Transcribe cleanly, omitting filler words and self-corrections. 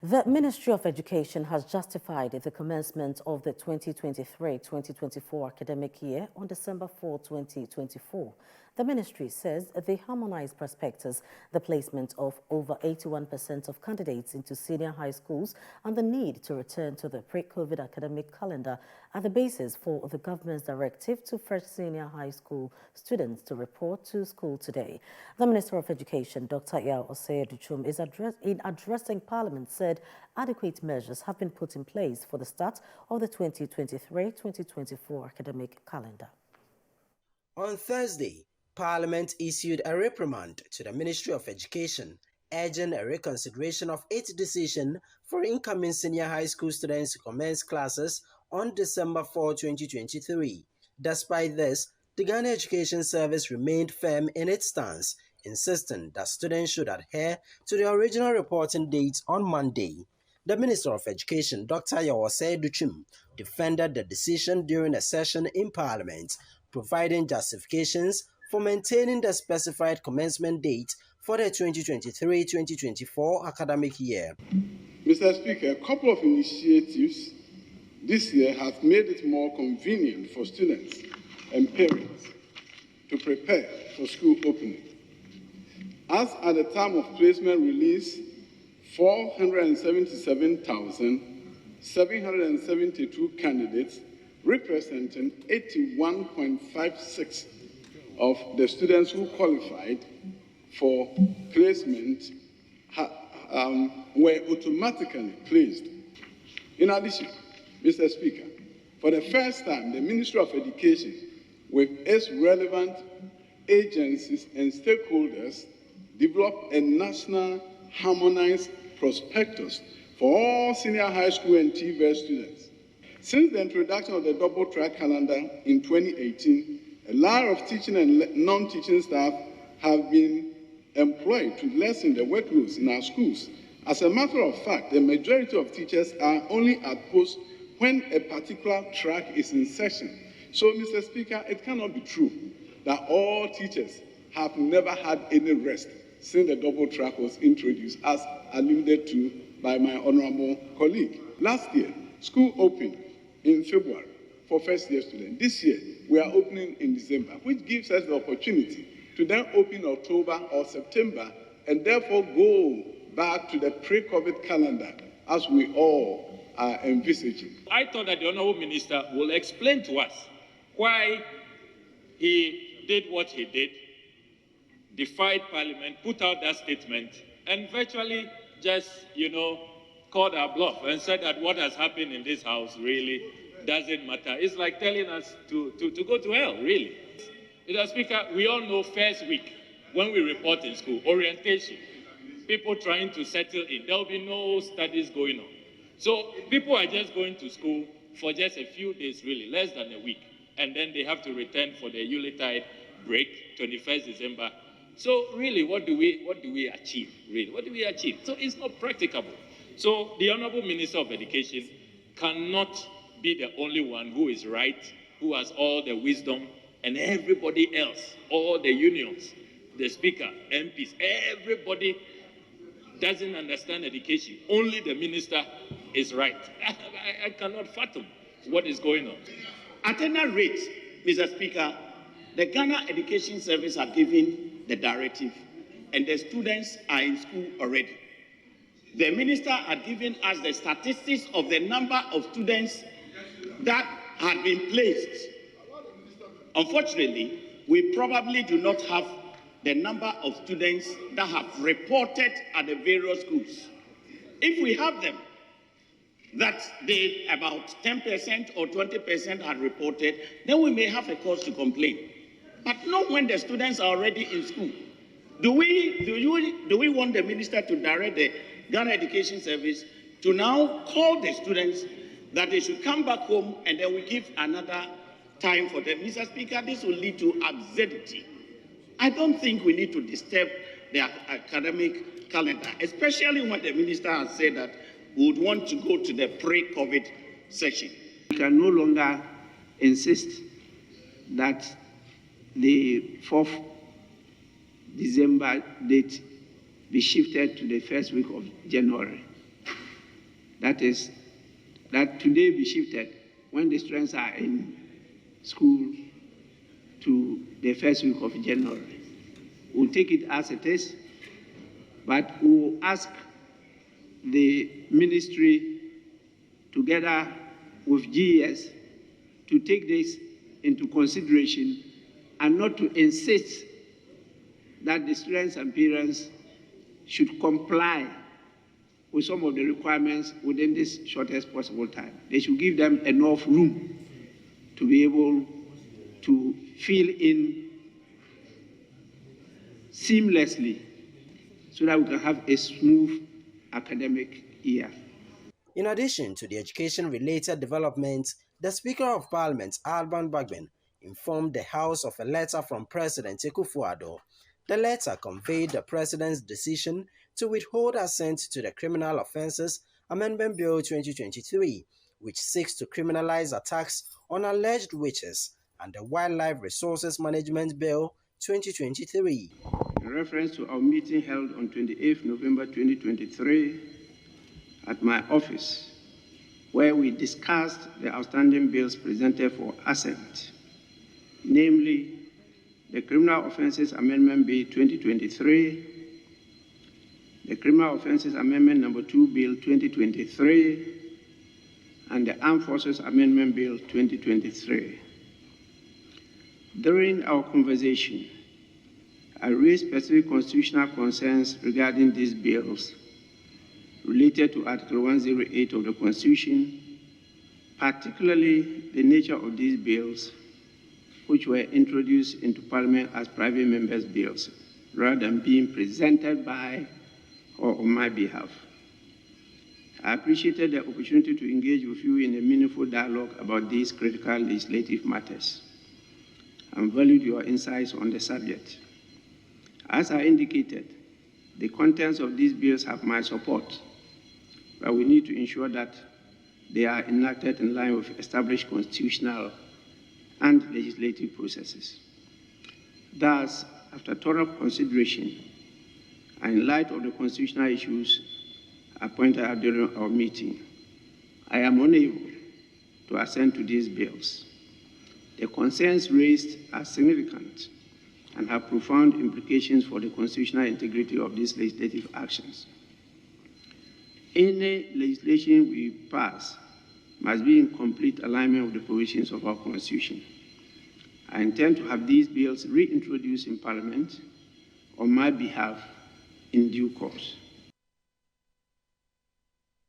The Ministry of Education has justified the commencement of the 2023-2024 academic year on December 4, 2024. The ministry says they harmonized prospectus, the placement of over 81% of candidates into senior high schools, and the need to return to the pre-COVID academic calendar are the basis for the government's directive to fresh senior high school students to report to school today. The Minister of Education, Dr. Yao Osei-Duchum, is addressing Parliament, said adequate measures have been put in place for the start of the 2023-2024 academic calendar. On Thursday, Parliament issued a reprimand to the Ministry of Education, urging a reconsideration of its decision for incoming senior high school students to commence classes on December 4, 2023. Despite this, the Ghana Education Service remained firm in its stance, insisting that students should adhere to the original reporting date on Monday. The Minister of Education, Dr. Yao Osei-Duchum, defended the decision during a session in Parliament, providing justifications for maintaining the specified commencement date for the 2023-2024 academic year. Mr. Speaker, a couple of initiatives this year have made it more convenient for students and parents to prepare for school opening. As at the time of placement release, 477,772 candidates, representing 81.56% of the students who qualified for placement were automatically placed. In addition, Mr. Speaker, for the first time, the Ministry of Education, with its relevant agencies and stakeholders, developed a national harmonized prospectus for all senior high school and TVET students. Since the introduction of the double-track calendar in 2018, a lot of teaching and non-teaching staff have been employed to lessen the workloads in our schools. As a matter of fact, the majority of teachers are only at post when a particular track is in session. So, Mr. Speaker, it cannot be true that all teachers have never had any rest since the double track was introduced, as alluded to by my honorable colleague. Last year, school opened in February for first-year students. This year, we are opening in December, which gives us the opportunity to then open October or September and therefore go back to the pre-COVID calendar as we all are envisaging. I thought that the Honourable Minister will explain to us why he did what he did, defied Parliament, put out that statement, and virtually just, called our bluff and said that what has happened in this house really doesn't matter. It's like telling us to go to hell, really. Mr. Speaker, we all know first week, when we report in school, orientation, people trying to settle in, there will be no studies going on. So people are just going to school for just a few days, really, less than a week, and then they have to return for the Yuletide break, 21st December. So really, what do we achieve, really? What do we achieve? So it's not practicable. So the Honourable Minister of Education cannot be the only one who is right, who has all the wisdom, and everybody else, all the unions, the Speaker, MPs, everybody doesn't understand education. Only the minister is right. I cannot fathom what is going on. Attendance rates, Mr. Speaker, the Ghana Education Service have given the directive, and the students are in school already. The minister had given us the statistics of the number of students that had been placed. Unfortunately, we probably do not have the number of students that have reported at the various schools. If we have them, that they about 10% or 20% had reported, then we may have a cause to complain. But not when the students are already in school. Do we want the minister to direct the Ghana Education Service to now call the students that they should come back home and then we give another time for them? Mr. Speaker, this will lead to absurdity. I don't think we need to disturb the academic calendar, especially when the minister has said that we would want to go to the pre-COVID session. We can no longer insist that the 4th December date be shifted to the first week of January. That is, that today be shifted when the students are in school to the first week of January. We'll take it as it is, but we'll ask the ministry together with GES to take this into consideration and not to insist that the students and parents should comply with some of the requirements within this shortest possible time. They should give them enough room to be able to fill in seamlessly so that we can have a smooth academic year. In addition to the education-related developments, the Speaker of Parliament, Alban Bagbin, informed the House of a letter from President Akufo-Addo. The letter conveyed the President's decision to withhold assent to the Criminal Offences Amendment Bill 2023, which seeks to criminalize attacks on alleged witches, and the Wildlife Resources Management Bill 2023. In reference to our meeting held on 28th November 2023 at my office, where we discussed the outstanding bills presented for assent, namely the Criminal Offences Amendment Bill 2023, the Criminal Offences Amendment No. 2 Bill 2023, and the Armed Forces Amendment Bill 2023. During our conversation, I raised specific constitutional concerns regarding these bills related to Article 108 of the Constitution, particularly the nature of these bills, which were introduced into Parliament as private members' bills, rather than being presented by or on my behalf. I appreciated the opportunity to engage with you in a meaningful dialogue about these critical legislative matters and valued your insights on the subject. As I indicated, the contents of these bills have my support, but we need to ensure that they are enacted in line with established constitutional and legislative processes. Thus, after thorough consideration, and in light of the constitutional issues I pointed out during our meeting, I am unable to assent to these bills. The concerns raised are significant and have profound implications for the constitutional integrity of these legislative actions. Any legislation we pass must be in complete alignment with the provisions of our Constitution. I intend to have these bills reintroduced in Parliament on my behalf in due course.